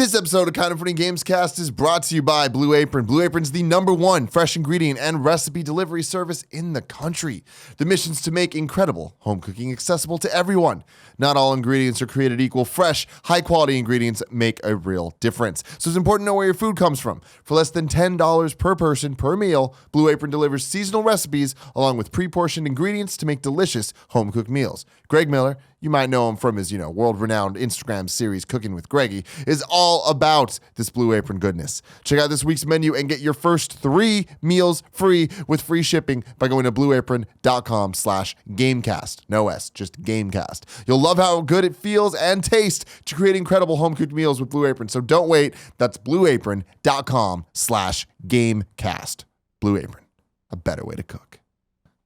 This episode of Kind of Funny Gamescast is brought to you by Blue Apron. Blue Apron's the #1 fresh ingredient and recipe delivery service in the country. The mission's to make incredible home cooking accessible to everyone. Not all ingredients are created equal. Fresh, high-quality ingredients make a real difference. So it's important to know where your food comes from. For less than $10 per person per meal, Blue Apron delivers seasonal recipes along with pre-portioned ingredients to make delicious home-cooked meals. Greg Miller, you might know him from his, world-renowned Instagram series, Cooking with Greggy, is all about this Blue Apron goodness. Check out this week's menu and get your first 3 meals free with free shipping by going to blueapron.com/Gamecast. No S, just Gamecast. You'll love how good it feels and tastes to create incredible home-cooked meals with Blue Apron. So don't wait. That's blueapron.com/Gamecast. Blue Apron, a better way to cook.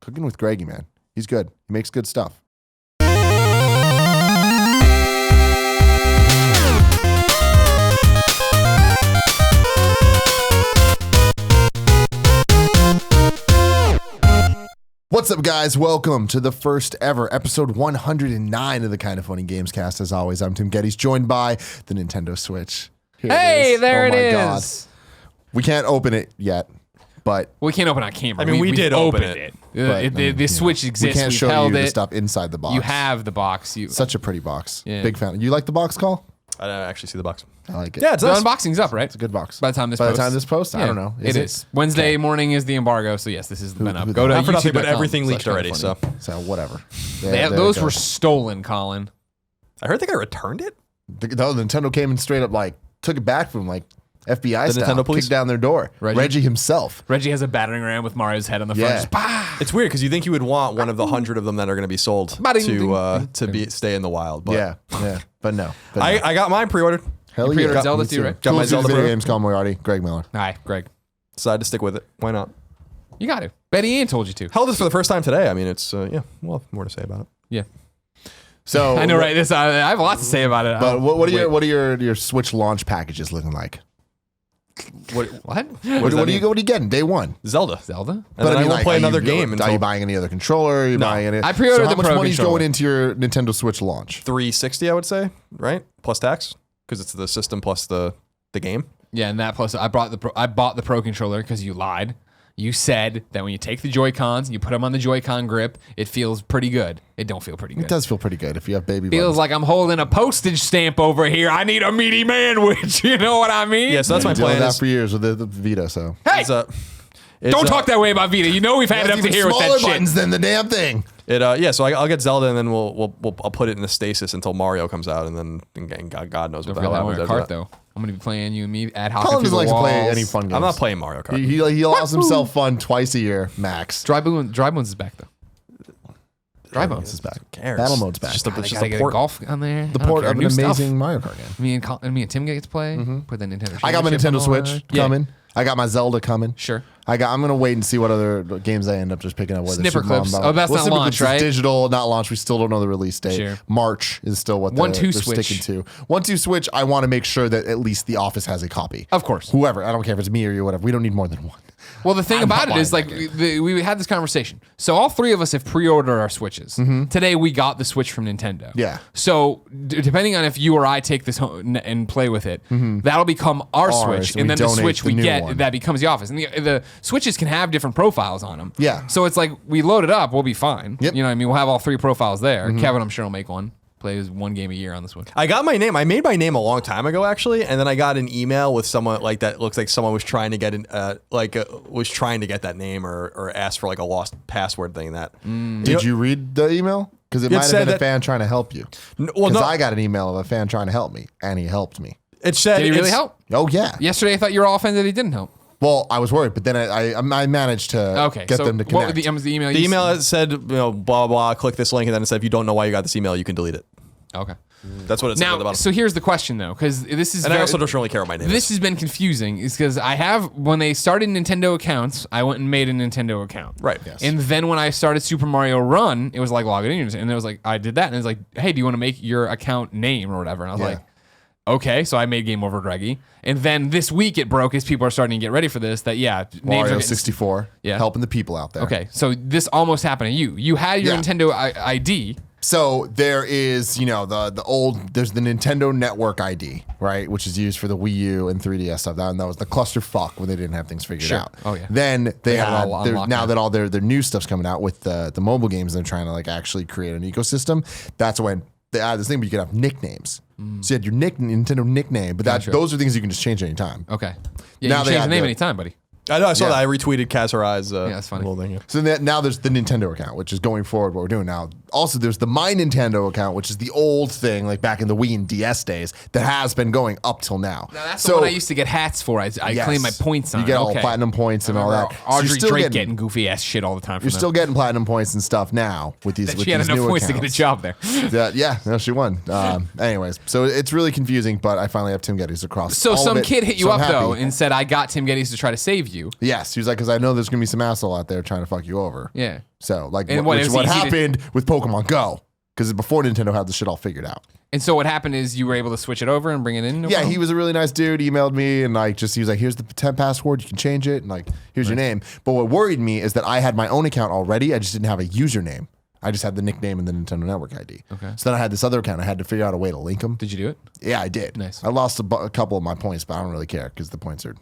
Cooking with Greggy, man. He's good. He makes good stuff. What's up, guys? Welcome to the first ever episode 109 of the Kind of Funny Gamescast. As always, I'm Tim Gettys, joined by the Nintendo Switch. Here hey, there it is. God. We can't open it yet, but... We can't open on camera. I mean, we did open it. The Switch exists. We can't show held you it. the stuff inside the box. You have the box. Such a pretty box. Yeah. Big fan. You like the box, Call? I didn't actually see the box. I like it. Yeah, it's The nice. unboxing's up, right? It's a good box. By the time this post? I don't know. It is. Wednesday morning is the embargo, so yes, this has been up. Go to Not for nothing, but youtube.com/kindoffunny. everything leaked already, so. So whatever. Those were stolen, Colin. I heard they got returned it. The Nintendo came and straight up took it back from FBI The style, Nintendo police? kicked down their door. Reggie himself. Reggie has a battering ram with Mario's head on the front. Yeah. Just, bah! It's weird because you think you would want one of the 100 of them that are going to be sold to stay in the wild. But Yeah, but no. I got mine pre-ordered. Hell You yeah. pre-ordered Zelda Me too, right? Got my Cool Zelda video pre-order. games, Colin Moriarty, Greg Miller. Hi, Greg. Decided to stick with it. Why not? You got to. Betty Ann told you to. Held this for the first time today. I mean, it's more to say about it. Yeah. So I know, right? I have a lot to say about it. But what are your Switch launch packages looking like? What? What are you getting day one? Zelda. Zelda? And then I won't play another game Are until you buying any other controller? Are you buying any? I pre-ordered so the how much Pro money's controller. going into your Nintendo Switch launch? $360, I would say, right? Plus tax, because it's the system plus the game. Yeah, and that plus I bought the Pro controller because you lied. You said that when you take the Joy-Cons and you put them on the Joy-Con grip, it feels pretty good. It don't feel pretty good. It does feel pretty good if you have baby Feels buttons. like I'm holding a postage stamp over here. I need a meaty manwich. You know what I mean? Yeah, so that's my I've been dealing plan. with that for years with the Vita. So Hey, don't talk that way about Vita. You know we've had it up to here with that smaller shit. buttons than the damn thing. So I'll get Zelda and then I'll put it in the stasis until Mario comes out and then God knows what Don't the hell forget that happens Mario after Kart that. though. I'm gonna be playing you and me ad hoc. Colin through doesn't the like to play walls. any fun games. I'm not playing Mario Kart. He allows himself fun twice a year, max. Dry Bones is back though. Dry Bones is back. cares? Battle mode's back. It's just a, They it's just gotta a get a port. golf on there. The port of an amazing Mario Kart game. Me and Tim get to play. Put the Nintendo. I got my Championship Nintendo on. Switch Yeah. coming. I got my Zelda coming. Sure. I'm gonna wait and see what other games I end up just picking up. Whether Snipper Super Mario Clips. Bros. Oh, that's not Snipper launch, Clips is right? digital, not launch. We still don't know the release date. Sure. March is still what 1-2 they're Switch. sticking to. 1-2 Switch. I want to make sure that at least the office has a copy. Of course. Whoever. I don't care if it's me or you, whatever. We don't need more than one. Well, the thing I'm about not it is, buying like, we had this conversation. So all three of us have pre-ordered our Switches. Today, we got the Switch from Nintendo. Yeah. So depending on if you or I take this home and play with it, that'll become our Ours, Switch, and and we then the donate Switch the we new get one. that becomes the Office. And the Switches can have different profiles on them. Yeah. So it's like we load it up, we'll be fine. Yep. You know what I mean? We'll have all three profiles there. Kevin, I'm sure, will make one. Plays one game a year on the Switch. I got my name. I made my name a long time ago, actually, and then I got an email with someone like that. Looks like someone was trying to get was trying to get that name or asked for like a lost password thing. That Did you read the email? Because it might have said been a that- fan trying to help you. well, Because no, I got an email of a fan trying to help me, and he helped me. it said Did he really it's- help? Oh yeah. Yesterday, I thought you were all offended he didn't help. Well, I was worried, but then I managed to get them to connect. what was the email? The you email sent? said blah blah blah. Click this link, and then it said if you don't know why you got this email, you can delete it. Okay. That's what it said at the Now, bottom. so here's the question though, because this is And I also don't really care what my name This is. has been confusing, is because when they started Nintendo accounts, I went and made a Nintendo account. Right. Yes. And then when I started Super Mario Run, it was like logging in, and it was like I did that, and it was like, hey, do you want to make your account name or whatever? And I was like, okay, so I made Game Over Greggy. And then this week it broke as people are starting to get ready for this. That names Mario are- 64, Yeah. helping the people out there. Okay, so this almost happened to you. You had your Yeah. Nintendo ID. So there is, there's the Nintendo Network ID, right, which is used for the Wii U and 3DS stuff. That was the clusterfuck when they didn't have things figured out. Oh yeah. Then they have it had all unlocked now now. that all their new stuff's coming out with the mobile games, they're trying to like actually create an ecosystem. That's when they added this thing, but you could have nicknames. So you had your Nintendo nickname, but those are things you can just change anytime. Okay. Yeah, Now you they can change have the name the- anytime, buddy. I know. I saw Yeah. that. I retweeted Kazarai's that's funny. little thing. Yeah. So now there's the Nintendo account, which is going forward what we're doing now. Also, there's the My Nintendo account, which is the old thing, like back in the Wii and DS days, that has been going up till now. Now that's the one I used to get hats for. I Yes. claim my points on. You get all okay. platinum points and all that. So Audrey you're still Drake getting- getting goofy ass shit all the time. From You're them. still getting platinum points and stuff now with these. She had these enough new points to get a accounts. job there. Yeah, no, she won. Anyways, so it's really confusing, but I finally have Tim Gettys across. So all of some it, kid hit you so I'm up though happy. and said, "I got Tim Gettys to try to save you." Yes, he was like, because I know there's gonna be some asshole out there trying to fuck you over. Yeah. So like, And what it was easy to- happened with Pokemon Go? Because before Nintendo had the shit all figured out. And so what happened is you were able to switch it over and bring it in. No Yeah, problem? he was a really nice dude. He emailed me and like he was like, here's the 10 password. You can change it and like here's your name. But what worried me is that I had my own account already. I just didn't have a username. I just had the nickname and the Nintendo Network ID. Okay. So then I had this other account. I had to figure out a way to link them. Did you do it? Yeah, I did. Nice. I lost a couple of my points, but I don't really care because the points are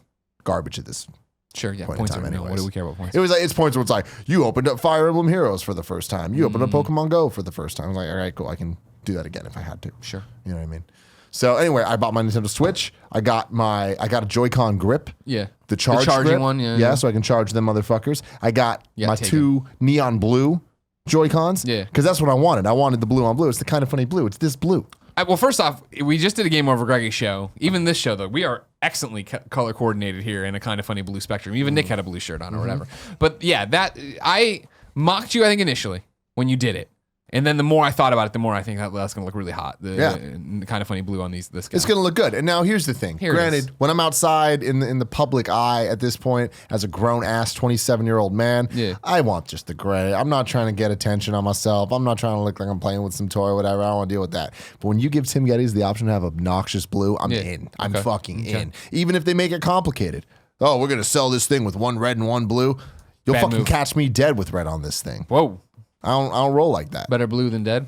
garbage at this. Sure. Yeah. Point in Points time are no. What anyways. do we care about points? It was like it's points where it's like you opened up Fire Emblem Heroes for the first time. You opened up Pokemon Go for the first time. I was like, all right, cool. I can do that again if I had to. Sure. You know what I mean? So anyway, I bought my Nintendo Switch. I got a Joy-Con grip. Yeah. The charging charging grip. one, yeah, Yeah, yeah. so I can charge them motherfuckers. I got Yeah, my take 2 neon blue Joy-Cons. Yeah. Because that's what I wanted. I wanted the blue on blue. It's the kind of funny blue. It's this blue. Well, first off, we just did a Game Over Greggy show. Even this show, though, we are excellently color coordinated here in a kind of funny blue spectrum. Even Nick had a blue shirt on or whatever. But yeah, that I mocked you, I think, initially when you did it. And then the more I thought about it, the more I think that's going to look really hot. The kind of funny blue on this guy. It's going to look good. And now here's the thing. Here it Granted, is. when I'm outside in the public eye at this point as a grown-ass 27-year-old man, Yeah. I want just the gray. I'm not trying to get attention on myself. I'm not trying to look like I'm playing with some toy or whatever. I don't want to deal with that. But when you give Tim Gettys the option to have obnoxious blue, I'm Yeah. in. I'm Okay. fucking in. Even if they make it complicated. Oh, we're going to sell this thing with one red and one blue. You'll Bad fucking move. catch me dead with red on this thing. Whoa. I don't roll like that. Better blue than dead.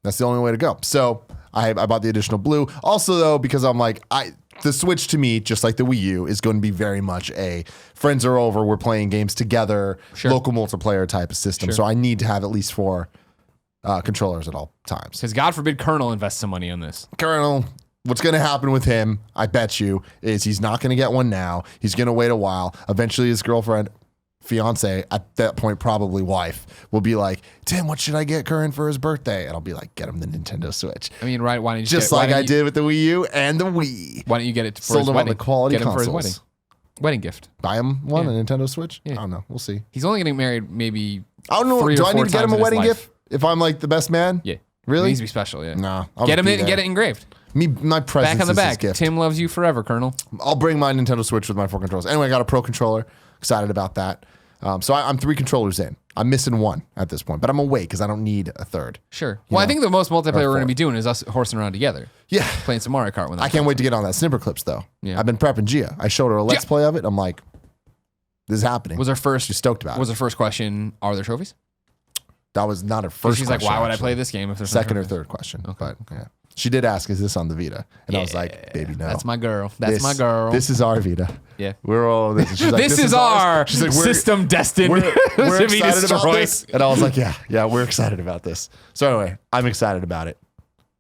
That's the only way to go. So I bought the additional blue. Also, though, because I'm like, the Switch to me, just like the Wii U, is going to be very much a friends are over, we're playing games together, Sure. local multiplayer type of system. Sure. So I need to have at least 4 controllers at all times. Because God forbid Colonel invests some money on this. Colonel, what's going to happen with him, I bet you, is he's not going to get one now. He's going to wait a while. Eventually, his girlfriend, fiance, at that point probably wife, will be like, Tim, what should I get Curran for his birthday? And I'll be like, get him the Nintendo Switch. I mean, right? Why don't you Just like I did with the Wii U and the Wii. Why don't you get it for Sold his him on wedding? the quality Get him for his consoles. wedding gift. Buy him one, Yeah. a Nintendo Switch? Yeah. I don't know. We'll see. He's only getting married maybe. I don't know. 3 or Do I 4 need to get him times a in his wedding life. gift if I'm like the best man? Yeah. Really? It needs to be special. Yeah. No. I'll Get him be in and there. get it engraved. My presence Back on the is his back. gift. Tim loves you forever, Colonel. I'll bring my Nintendo Switch with my 4 controllers. Anyway, I got a Pro controller. Excited about that. So I'm 3 controllers in. I'm missing 1 at this point, but I'm away because I don't need a third. Sure. Well, I know, think the most multiplayer we're 4. going to be doing is us horsing around together, Yeah. playing some Mario Kart. When that I can't wait to get on that Snipper Clips though. Yeah. I've been prepping Gia. I showed her a Let's Yeah. Play of it. I'm like, this is happening. was our first. She's stoked about Was it. our first question? Are there trophies? That was not her first She's like, question, why would I actually. play this game if there's no Second or trophies? third question. But yeah. She did ask, is this on the Vita? And I was like, baby, no. That's my girl. That's my girl. This is our Vita. Yeah. We're all this. And she's like, This is our ours. She's like, system destined we're to be excited about destroyed. this. And I was like, yeah, we're excited about this. So anyway, I'm excited about it.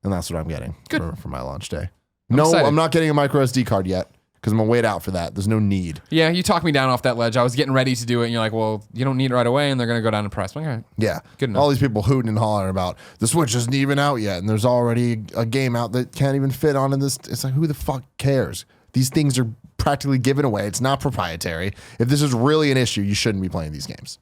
And that's what I'm getting for my launch day. No, excited. I'm not getting a micro SD card yet because I'm going to wait out for that. There's no need. Yeah, you talked me down off that ledge. I was getting ready to do it, and you're like, well, you don't need it right away, and they're going to go down in price. I'm like, all right. Yeah. Good enough. All these people hooting and hollering about the Switch isn't even out yet, and there's already a game out that can't even fit on in this. It's like, who the fuck cares? These things are practically given away. It's not proprietary. If this is really an issue, you shouldn't be playing these games.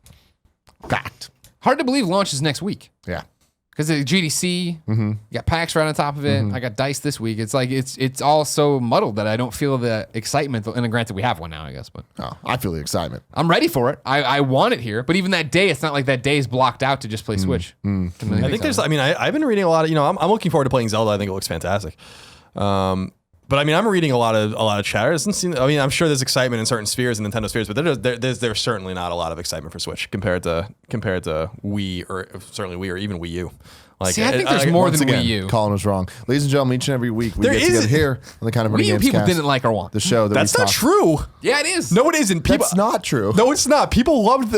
Fact. Hard to believe launch is next week. Yeah. Because the GDC, you got PAX right on top of it. I got DICE this week. It's like it's all so muddled that I don't feel the excitement. And granted, we have one now, I guess, but Oh, I feel the excitement. I'm ready for it. I want it here. But even that day, it's not like that day is blocked out to just play Switch. I think there's. I mean, I've been reading a lot of. I'm looking forward to playing Zelda. I think it looks fantastic. But I mean, I'm reading a lot of chatter. It doesn't seem. I mean, I'm sure there's excitement in certain spheres and Nintendo spheres, but there's certainly not a lot of excitement for Switch compared to Wii or certainly Wii or even Wii U. Like, See, I think there's more than Wii U. Colin was wrong. Ladies and gentlemen, each and every week we get together here on the Kind of Funny Wii U Games people Cast, didn't like our one. the show that That's we not talk- true. Yeah, it is. No, it isn't. People, That's not true. No, it's not. People thought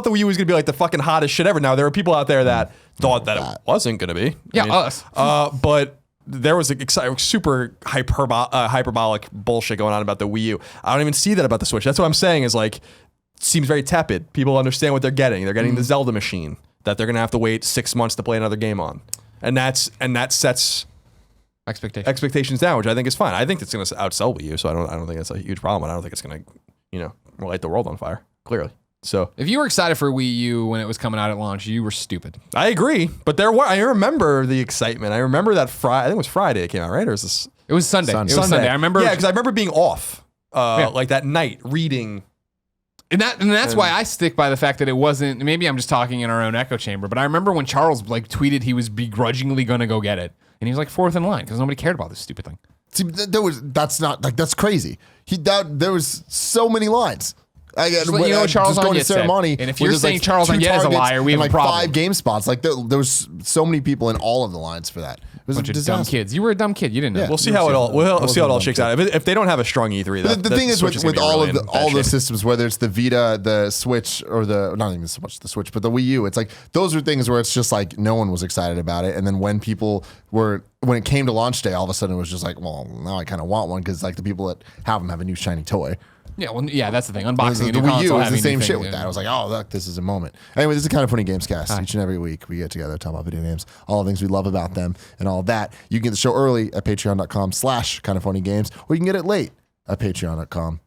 the Wii U was gonna be like the fucking hottest shit ever. Now there are people out there that thought that it wasn't gonna be. Yeah, us. But there was super hyperbolic bullshit going on about the Wii U. I don't even see that about the Switch. That's what I'm saying. Is like, seems very tepid. People understand what they're getting. They're getting the Zelda machine that they're gonna have to wait 6 months to play another game on, and that sets expectations down, which I think is fine. I think it's gonna outsell Wii U, so I don't think it's a huge problem. I don't think it's gonna light the world on fire. Clearly. So If you were excited for Wii U when it was coming out at launch, you were stupid. I agree, but I remember the excitement. I remember that Friday. I think it was Friday it came out, right? Or was this? It was Sunday. Sunday. It was Sunday. I remember. Yeah, because I remember being off, like that night reading. And that's why I stick by the fact that it wasn't. Maybe I'm just talking in our own echo chamber, but I remember when Charles tweeted he was begrudgingly going to go get it, and he was like fourth in line because nobody cared about this stupid thing. See, that's crazy. There was so many lines. Charles going to Onion ceremony, said. And if where you're there's, saying Charles 2 Onion is a targets liar, we have and a problem. 5 game spots. Like there was so many people in all of the lines for that. It was Bunch a of disaster. dumb kids. You were a dumb kid. You didn't know. Yeah. We'll see how it all. We'll see how it all shakes out. dumb If they don't have a strong E3, The thing is Switch with gonna be all really of in bad all those shape. systems, whether it's the Vita, the Switch, or not even so much the Switch, but the Wii U, it's like those are things where it's just like no one was excited about it, and then when it came to launch day, all of a sudden it was just like, well, now I kind of want one because like the people that have them have a new shiny toy. Yeah, well, yeah, that's the thing. The Unboxing a new Wii console, U is having the same new shit things, with yeah. that. I was like, oh, look, this is a moment. Anyway, this is Kind of Funny Gamescast. Each and every week we get together, talk about video games, all the things we love about them, and all of that. You can get the show early at patreon.com/kindoffunnygames, or you can get it late at patreon.com.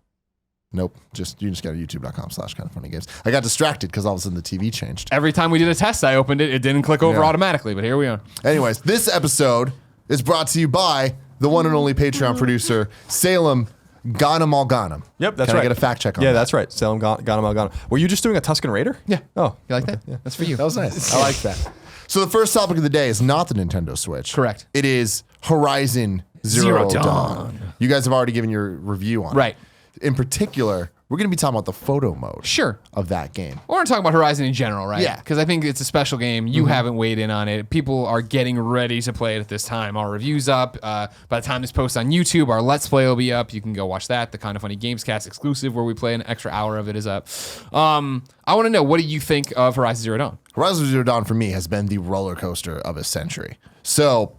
Nope, you just go to youtube.com/kindoffunnygames. I got distracted because all of a sudden the TV changed. Every time we did a test, I opened it. It didn't click over automatically, but here we are. Anyways, this episode is brought to you by the one and only Patreon producer, Salem Ghanem Al Ghanem. Yep, that's Can right. I get a fact check on Yeah, that? that's right. Salem Ghanem Al Ghanem. Were you just doing a Tuscan Raider? Yeah. Oh, You like that? Yeah. That's for you. That was nice. I like that. So the first topic of the day is not the Nintendo Switch. Correct. It is Horizon Zero Dawn. You guys have already given your review on Right. it. In particular, we're going to be talking about the photo mode Sure. of that game. We're talking about Horizon in general, right? Yeah. Because I think it's a special game. You haven't weighed in on it. People are getting ready to play it at this time. Our review's up. By the time this posts on YouTube, our Let's Play will be up. You can go watch that. The Kind of Funny Gamescast exclusive where we play an extra hour of it is up. I want to know, what do you think of Horizon Zero Dawn? Horizon Zero Dawn for me has been the roller coaster of a century. So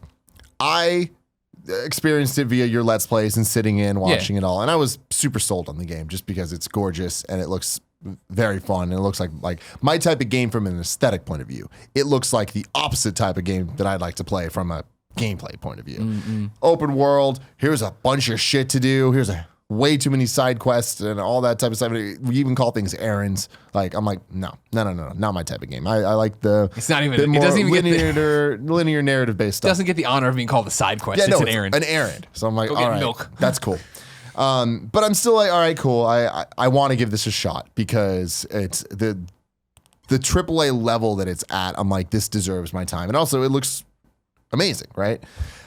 I experienced it via your Let's Plays and sitting in, watching it all. And I was super sold on the game just because it's gorgeous and it looks very fun. And it looks like my type of game from an aesthetic point of view. It looks like the opposite type of game that I'd like to play from a gameplay point of view. Open world, here's a bunch of shit to do. Here's way too many side quests and all that type of stuff. We even call things errands. I'm like, no, not my type of game. I like the It's not even. bit It more doesn't even get the, linear narrative based stuff. doesn't get the honor of being called a side quest. Yeah, It's no, an errand. An errand. So I'm like, Go all get right, milk. that's cool. But I'm still like, all right, cool. I want to give this a shot because it's the AAA level that it's at. I'm like, this deserves my time, and also it looks amazing, right?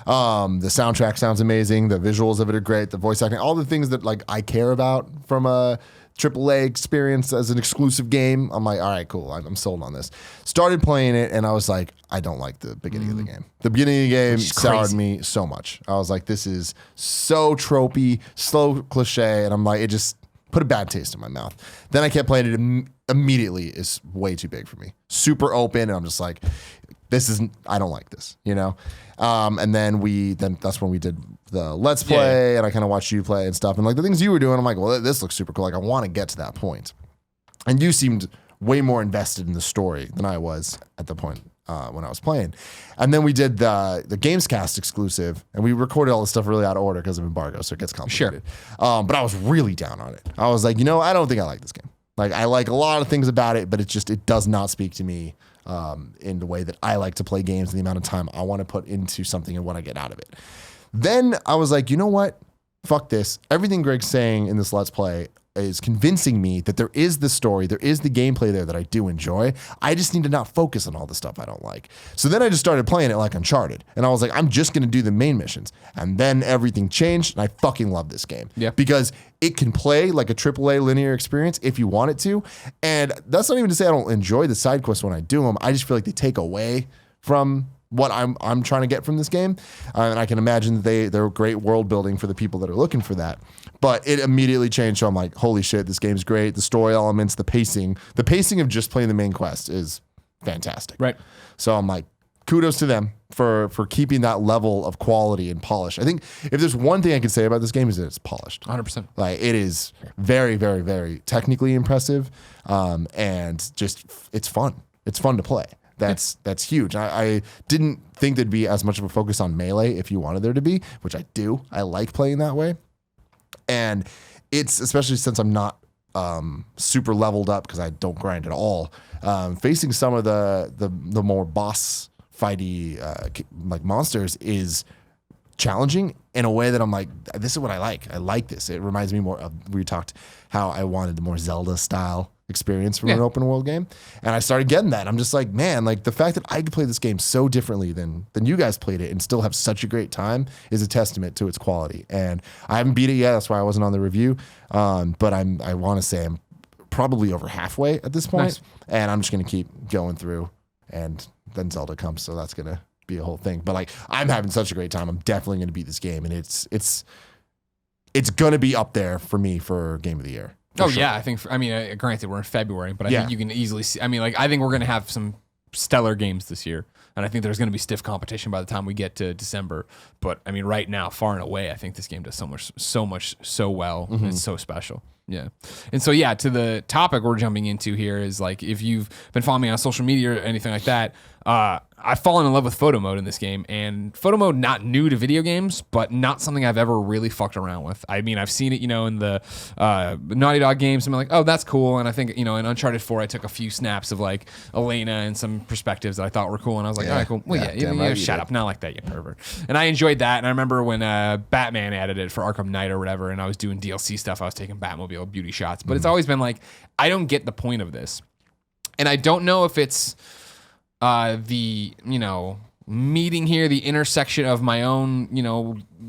The soundtrack sounds amazing. The visuals of it are great. The voice acting, all the things that I care about from a AAA experience as an exclusive game. I'm like, all right, cool. I'm sold on this. Started playing it, and I was like, I don't like the beginning of the game. The beginning of the game soured me so much. I was like, this is so tropey, slow cliche, and I'm like, it just put a bad taste in my mouth. Then I kept playing it. Immediately is way too big for me. Super open, and I'm just like, I don't like this, And then that's when we did the Let's Play, and I kind of watched you play and stuff, and the things you were doing, I'm like, well, this looks super cool. I want to get to that point. And you seemed way more invested in the story than I was at the point when I was playing. And then we did the Gamescast exclusive, and we recorded all this stuff really out of order because of embargo, so it gets complicated. Sure. But I was really down on it. I was like, I don't think I like this game. I like a lot of things about it, but it does not speak to me in the way that I like to play games and the amount of time I want to put into something and what I get out of it. Then I was like, you know what? Fuck this. Everything Greg's saying in this Let's Play, is convincing me that there is the story, there is the gameplay there that I do enjoy. I just need to not focus on all the stuff I don't like. So then I just started playing it like Uncharted, and I was like, I'm just going to do the main missions. And then everything changed, and I fucking love this game. Yeah. Because it can play like a AAA linear experience if you want it to. And that's not even to say I don't enjoy the side quests when I do them. I just feel like they take away from what I'm trying to get from this game. And I can imagine that they're great world building for the people that are looking for that. But it immediately changed. So I'm like, holy shit, this game's great. The story elements, the pacing of just playing the main quest is fantastic. Right. So I'm like, kudos to them for keeping that level of quality and polish. I think if there's one thing I can say about this game is that it's polished. 100%. Like it is very, very, very technically impressive. And just, it's fun. It's fun to play. That's huge. I didn't think there'd be as much of a focus on melee if you wanted there to be, which I do. I like playing that way. And it's, especially since I'm not super leveled up because I don't grind at all, facing some of the more boss fighty like monsters is challenging in a way that I'm like, this is what I like. I like this. It reminds me more of, we talked how I wanted the more Zelda style experience from an open world game. And I started getting that. I'm just like, man, like the fact that I could play this game so differently than you guys played it and still have such a great time is a testament to its quality. And I haven't beat it yet. That's why I wasn't on the review. But I want to say I'm probably over halfway at this point. Nice. And I'm just going to keep going through, and then Zelda comes. So that's going to be a whole thing. But like, I'm having such a great time. I'm definitely going to beat this game. And it's going to be up there for me for Game of the Year. Oh, sure. Yeah. I think, granted, we're in February, but I think you can easily see. I mean, like, I think we're going to have some stellar games this year. And I think there's going to be stiff competition by the time we get to December. But, I mean, right now, far and away, I think this game does so much, so well. Mm-hmm. It's so special. Yeah. And so, yeah, to the topic we're jumping into here is, like, if you've been following me on social media or anything like that, I've fallen in love with photo mode in this game, and photo mode not new to video games, but not something I've ever really fucked around with. I mean, I've seen it, in the Naughty Dog games, and I'm like, oh, that's cool. And I think, in Uncharted 4, I took a few snaps of like Elena and some perspectives that I thought were cool, and I was like, all right, cool. Well, shut up, not like that, you pervert. And I enjoyed that, and I remember when Batman added it for Arkham Knight or whatever, and I was doing DLC stuff, I was taking Batmobile beauty shots, but it's always been like, I don't get the point of this, and I don't know if it's the meeting here, the intersection of my own,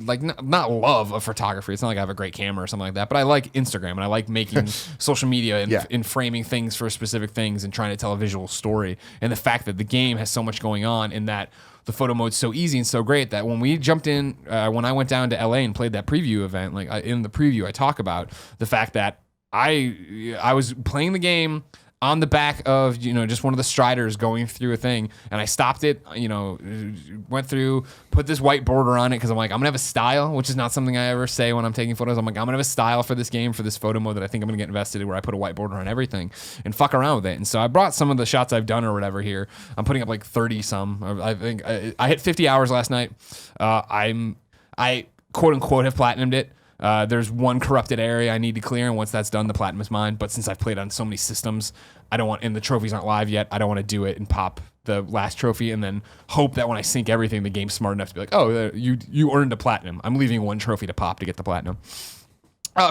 like not love of photography. It's not like I have a great camera or something like that, but I like Instagram and I like making social media and framing things for specific things and trying to tell a visual story. And the fact that the game has so much going on, and that the photo mode's so easy and so great that when we jumped in, when I went down to LA and played that preview event, like in the preview, I talk about the fact that I was playing the game on the back of, just one of the striders going through a thing, and I stopped it, went through, put this white border on it, because I'm like, I'm going to have a style, which is not something I ever say when I'm taking photos. I'm like, I'm going to have a style for this game, for this photo mode that I think I'm going to get invested in, where I put a white border on everything and fuck around with it. And so I brought some of the shots I've done or whatever here. I'm putting up like 30 some. I think I hit 50 hours last night. I quote unquote have platinumed it. There's one corrupted area I need to clear, and once that's done, the platinum is mine. But since I've played on so many systems, and the trophies aren't live yet, I don't want to do it and pop the last trophy and then hope that when I sync everything, the game's smart enough to be like, oh, you earned a platinum. I'm leaving one trophy to pop to get the platinum.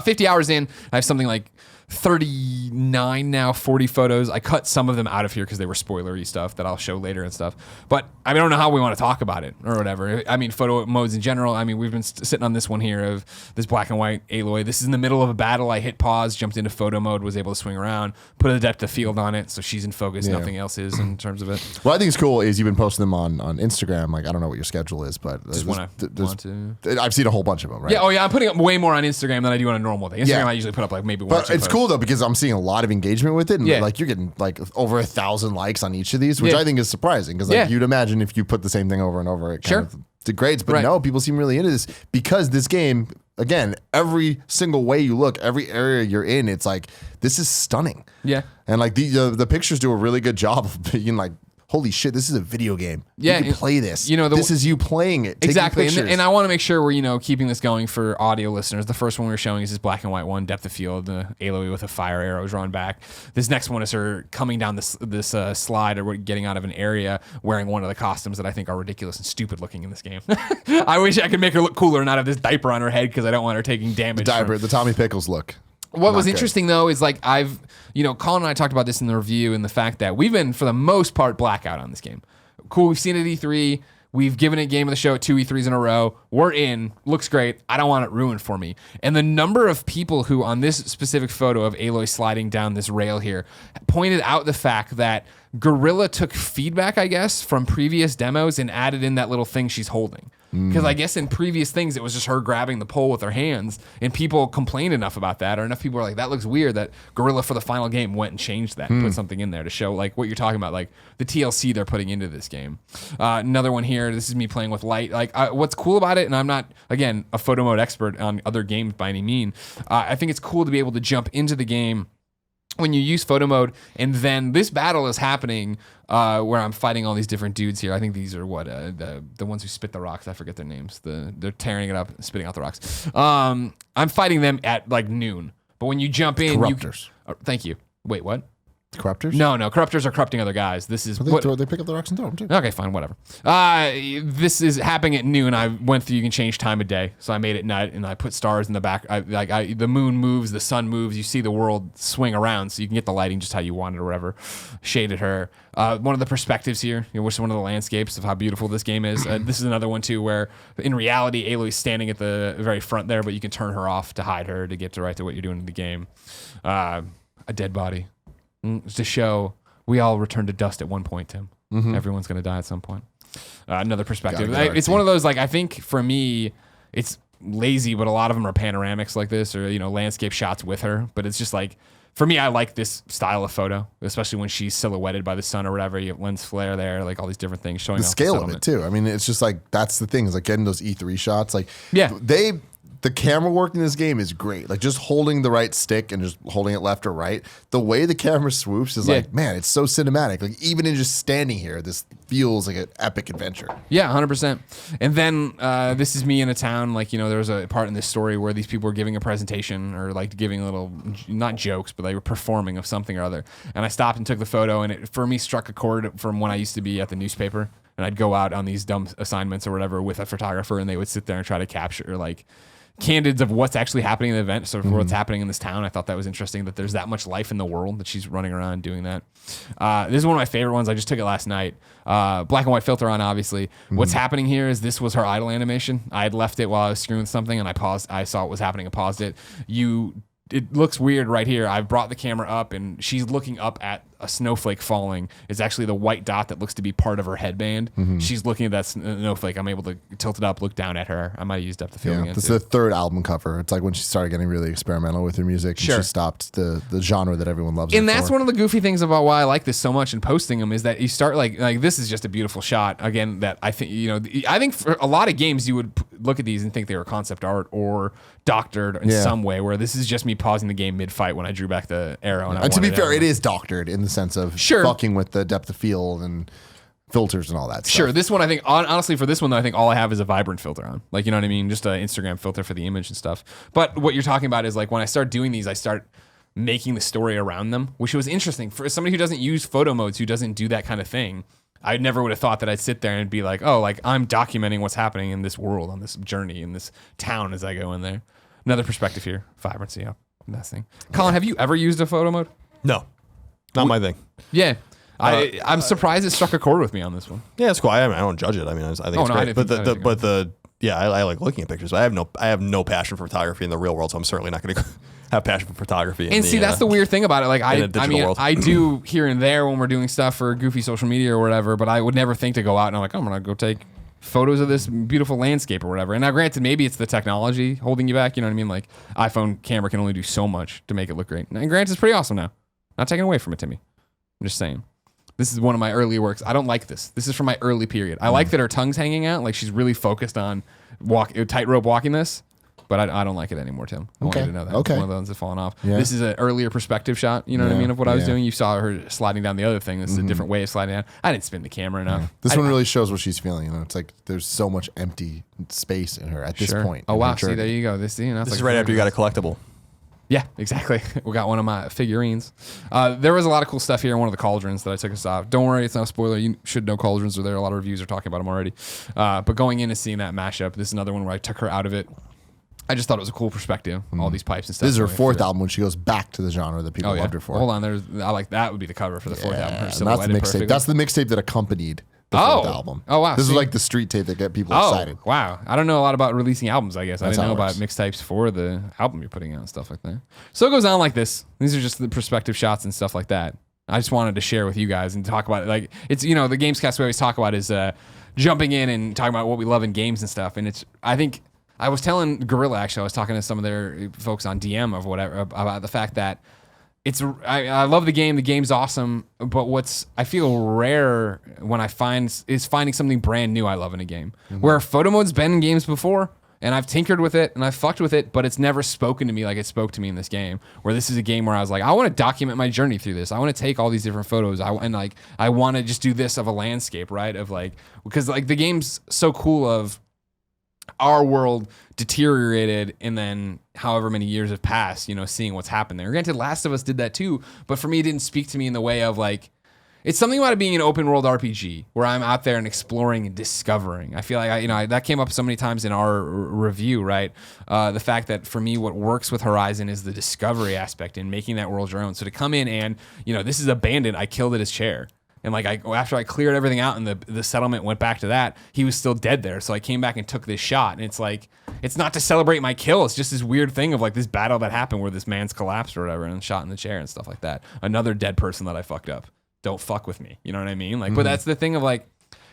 50 hours in, I have something like 39 now, 40 photos. I cut some of them out of here because they were spoilery stuff that I'll show later and stuff. But I don't know how we want to talk about it or whatever. I mean, photo modes in general. I mean, we've been sitting on this one here of this black and white Aloy. This is in the middle of a battle. I hit pause, jumped into photo mode, was able to swing around, put a depth of field on it, so she's in focus. Yeah. Nothing else is in terms of it. What I think is cool is you've been posting them on Instagram. Like, I don't know what your schedule is, but just when I want to. I've seen a whole bunch of them, right? Yeah. Oh yeah. I'm putting up way more on Instagram than I do on a normal day. Instagram, I usually put up like maybe one. But it's cool though, because I'm seeing a lot of engagement with it, and like you're getting like over 1,000 likes on each of these, which I think is surprising, because like you'd imagine if you put the same thing over and over, it kind of degrades. But no, people seem really into this, because this game, again, every single way you look, every area you're in, it's like, this is stunning. Yeah, and like the pictures do a really good job of being like, holy shit, this is a video game. Yeah, you can play this. This is you playing it. Exactly. And I want to make sure we're, keeping this going for audio listeners. The first one we were showing is this black and white one, depth of field, the Aloy with a fire arrow drawn back. This next one is her coming down this slide, or getting out of an area wearing one of the costumes that I think are ridiculous and stupid looking in this game. I wish I could make her look cooler and not have this diaper on her head, because I don't want her taking damage. The Tommy Pickles look. What was good. interesting though is like Colin and I talked about this in the review, and the fact that we've been for the most part blackout on this game. Cool, we've seen it at E3. We've given it game of the show at 2 E3s in a row. We're in. Looks great. I don't want it ruined for me. And the number of people who on this specific photo of Aloy sliding down this rail here pointed out the fact that Guerrilla took feedback, I guess, from previous demos and added in that little thing she's holding. Because I guess in previous things, it was just her grabbing the pole with her hands, and people complained enough about that, or enough people were like, that looks weird, that Guerrilla for the final game went and changed that, and put something in there to show like what you're talking about, like the TLC they're putting into this game. Another one here, this is me playing with light. Like what's cool about it, and I'm not, again, a photo mode expert on other games by any mean, I think it's cool to be able to jump into the game when you use photo mode, and then this battle is happening where I'm fighting all these different dudes here. I think these are the ones who spit the rocks. I forget their names. They're tearing it up, spitting out the rocks. I'm fighting them at like noon. But when you jump in, Corruptors. Thank you. Wait, what? Corruptors? No, corruptors are corrupting other guys. This is They pick up the rocks and throw them too. Okay, fine, whatever. This is happening at noon. I went through, you can change time of day. So I made it night, and I put stars in the back. The moon moves, the sun moves. You see the world swing around, so you can get the lighting just how you want it or whatever. Shaded her. One of the perspectives here, which is one of the landscapes of how beautiful this game is. This is another one, too, where in reality, Aloy's standing at the very front there, but you can turn her off to hide her to get to what you're doing in the game. A dead body. To show we all return to dust at one point, Tim. Everyone's going to die at some point. Another perspective. It's one of those, like, I think for me, it's lazy, but a lot of them are panoramics like this, or, landscape shots with her. But it's just like, for me, I like this style of photo, especially when she's silhouetted by the sun or whatever. You have lens flare there, like all these different things showing The scale of it too. I mean, it's just like, that's the thing, is like getting those E3 shots. Like, the camera work in this game is great. Like just holding the right stick and just holding it left or right. The way the camera swoops is like, man, it's so cinematic. Like even in just standing here, this feels like an epic adventure. Yeah, 100%. And then this is me in a town. Like, there was a part in this story where these people were giving a presentation or like giving little, not jokes, but they were performing of something or other. And I stopped and took the photo, and it for me struck a chord from when I used to be at the newspaper. And I'd go out on these dumb assignments or whatever with a photographer, and they would sit there and try to capture like candids of what's actually happening in the event, so for what's happening in this town. I thought that was interesting that there's that much life in the world that she's running around doing that. This is one of my favorite ones. I just took it last night. Black and white filter on, obviously. What's happening here is this was her idle animation. I had left it while I was screwing with something, and I paused. I saw what was happening and paused it. It looks weird right here. I've brought the camera up, and she's looking up at a snowflake falling. It's actually the white dot that looks to be part of her headband. She's looking at that snowflake. I'm able to tilt it up, look down at her. I might have used depth of field again. This is the third album cover. It's like when she started getting really experimental with her music, and she stopped the genre that everyone loves. And that's one of the goofy things about why I like this so much and posting them is that you start like this is just a beautiful shot. Again, that I think I think for a lot of games you would look at these and think they were concept art or doctored in some way. Where this is just me pausing the game mid fight when I drew back the arrow. And to be fair, it is doctored in the sense of fucking with the depth of field and filters and all that stuff. Sure. This one, I think, honestly, for this one, I think all I have is a vibrant filter on. Like, you know what I mean? Just an Instagram filter for the image and stuff. But what you're talking about is like when I start doing these, I start making the story around them, which was interesting. For somebody who doesn't use photo modes, who doesn't do that kind of thing, I never would have thought that I'd sit there and be like, oh, like I'm documenting what's happening in this world, on this journey, in this town as I go in there. Another perspective here. Vibrancy up. Best thing. Colin, have you ever used a photo mode? No. Not my thing. Yeah. I'm surprised it struck a chord with me on this one. Yeah, it's cool. I don't judge it. I mean, I think it's great. I like looking at pictures. I have no passion for photography in the real world, so I'm certainly not going to have passion for photography. That's the weird thing about it. Like world. I do here and there when we're doing stuff for goofy social media or whatever, but I would never think to go out and I'm like, I'm going to go take photos of this beautiful landscape or whatever. And now granted, maybe it's the technology holding you back. You know what I mean? Like iPhone camera can only do so much to make it look great. And granted, it's pretty awesome now. Not taking away from it, Timmy. I'm just saying. This is one of my early works. I don't like this. This is from my early period. I like that her tongue's hanging out. Like she's really focused on tightrope walking this. But I don't like it anymore, Tim. I want you to know that. Okay. It's one of the ones that fallen off. Yeah. This is an earlier perspective shot, you know what I mean, of what I was doing. You saw her sliding down the other thing. This is a different way of sliding down. I didn't spin the camera enough. Yeah. This one really shows what she's feeling. You know, it's like there's so much empty space in her at this point. Oh, wow. See, there you go. This is right after you got a collectible. Yeah, exactly. We got one of my figurines. There was a lot of cool stuff here in one of the cauldrons that I took us off. Don't worry, it's not a spoiler. You should know cauldrons are there. A lot of reviews are talking about them already. But going in and seeing that mashup, this is another one where I took her out of it. I just thought it was a cool perspective. All these pipes and stuff. This is her going fourth through. album when she goes back to the genre that people Oh yeah. loved her for. Well, hold on, I like that would be the cover for the fourth album. Her And that's the silhouetted mixtape. perfectly. That's the mixtape that accompanied the fourth album. Oh, wow. This See? is like the street tape that get people Oh, excited. wow. I don't know a lot about releasing albums, I guess. That's I didn't how know it about mixtapes for the album you're putting out and stuff like that. So it goes on like this. These are just the perspective shots and stuff like that. I just wanted to share with you guys and talk about it. Like, it's, you know, the Gamescast we always talk about is jumping in and talking about what we love in games and stuff. And it's, I think, I was telling Gorilla, actually, I was talking to some of their folks on DM of whatever about the fact that it's, I love the game. The game's awesome. But what's I feel rare when I find is finding something brand new I love in a game. Where photo mode's been in games before, and I've tinkered with it and I've fucked with it, but it's never spoken to me like it spoke to me in this game. Where this is a game where I was like, I want to document my journey through this. I want to take all these different photos. I want to just do this of a landscape, right? Of like, because like the game's so cool of our world deteriorated and then however many years have passed, you know, seeing what's happened there. Granted, Last of Us did that too, but for me, it didn't speak to me in the way of like, it's something about it being an open world RPG where I'm out there and exploring and discovering. I feel like that came up so many times in our review, right? The fact that for me, what works with Horizon is the discovery aspect and making that world your own. So to come in and, you know, this is a bandit, I killed at his chair. And like after I cleared everything out and the settlement went back to that, he was still dead there. So I came back and took this shot. And it's like, it's not to celebrate my kill. It's just this weird thing of like this battle that happened where this man's collapsed or whatever and shot in the chair and stuff like that. Another dead person that I fucked up. Don't fuck with me. You know what I mean? Like, but that's the thing of like,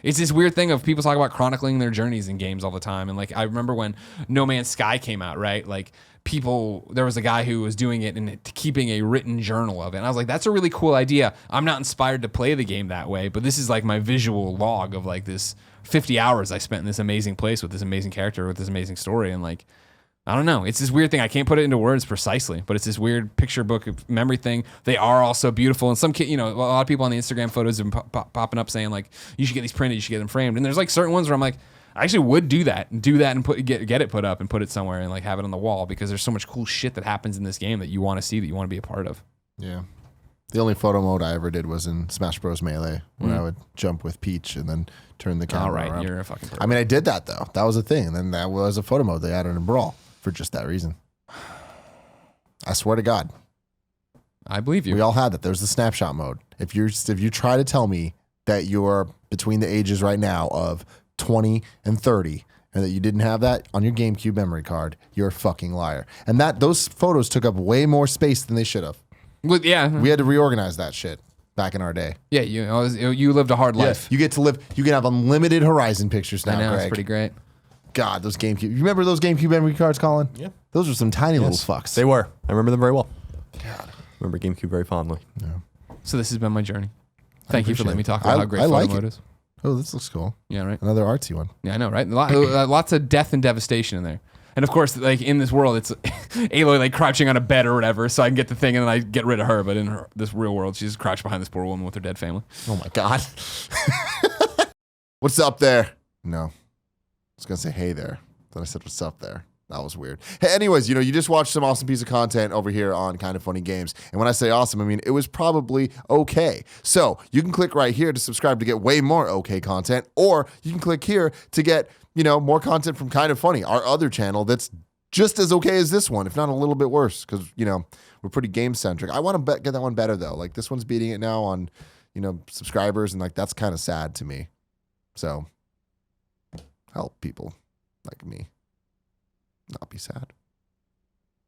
it's this weird thing of people talk about chronicling their journeys in games all the time. And like, I remember when No Man's Sky came out, right? Like there was a guy who was doing it and keeping a written journal of it. And I was like, that's a really cool idea. I'm not inspired to play the game that way, but this is like my visual log of like this 50 hours I spent in this amazing place with this amazing character, with this amazing story. And like, I don't know. It's this weird thing. I can't put it into words precisely, but it's this weird picture book memory thing. They are also beautiful. And some kid, you know, a lot of people on the Instagram photos have been popping up saying like, you should get these printed, you should get them framed. And there's like certain ones where I'm like, I actually would do that and get it put up and put it somewhere and like have it on the wall because there's so much cool shit that happens in this game that you want to see, that you want to be a part of. Yeah. The only photo mode I ever did was in Smash Bros. Melee when I would jump with Peach and then turn the camera around. You're a fucking person. I mean, I did that though. That was a thing. And then that was a photo mode they added in Brawl for just that reason. I swear to God. I believe you. We all had that. There's the snapshot mode. If you try to tell me that you're between the ages right now of 20 and 30 and that you didn't have that on your GameCube memory card, you're a fucking liar. And those photos took up way more space than they should have. Well, yeah. We had to reorganize that shit back in our day. Yeah, you lived a hard life. You can have unlimited Horizon pictures now, I know, Greg. it's pretty great. God, those GameCube. You remember those GameCube memory cards, Colin? Yeah. Those were some tiny little fucks. They were. I remember them very well. God. I remember GameCube very fondly. Yeah. So this has been my journey. Thank you for letting me talk I- about how great I photo like mode it. is. Oh, this looks cool. Yeah, right. Another artsy one. Yeah, I know, right? Lots of death and devastation in there. And of course, like in this world, it's Aloy like crouching on a bed or whatever, so I can get the thing and then I get rid of her. But in this real world, she's crouched behind this poor woman with her dead family. Oh my God. What's up there? No. I was going to say, hey there. Then I said, what's up there? That was weird. Hey, anyways, you just watched some awesome piece of content over here on Kind of Funny Games. And when I say awesome, I mean, it was probably okay. So you can click right here to subscribe to get way more okay content, or you can click here to get, more content from Kind of Funny, our other channel that's just as okay as this one, if not a little bit worse, because, we're pretty game centric. I want to get that one better though. Like this one's beating it now on, subscribers, and like that's kind of sad to me. So help people like me not be sad.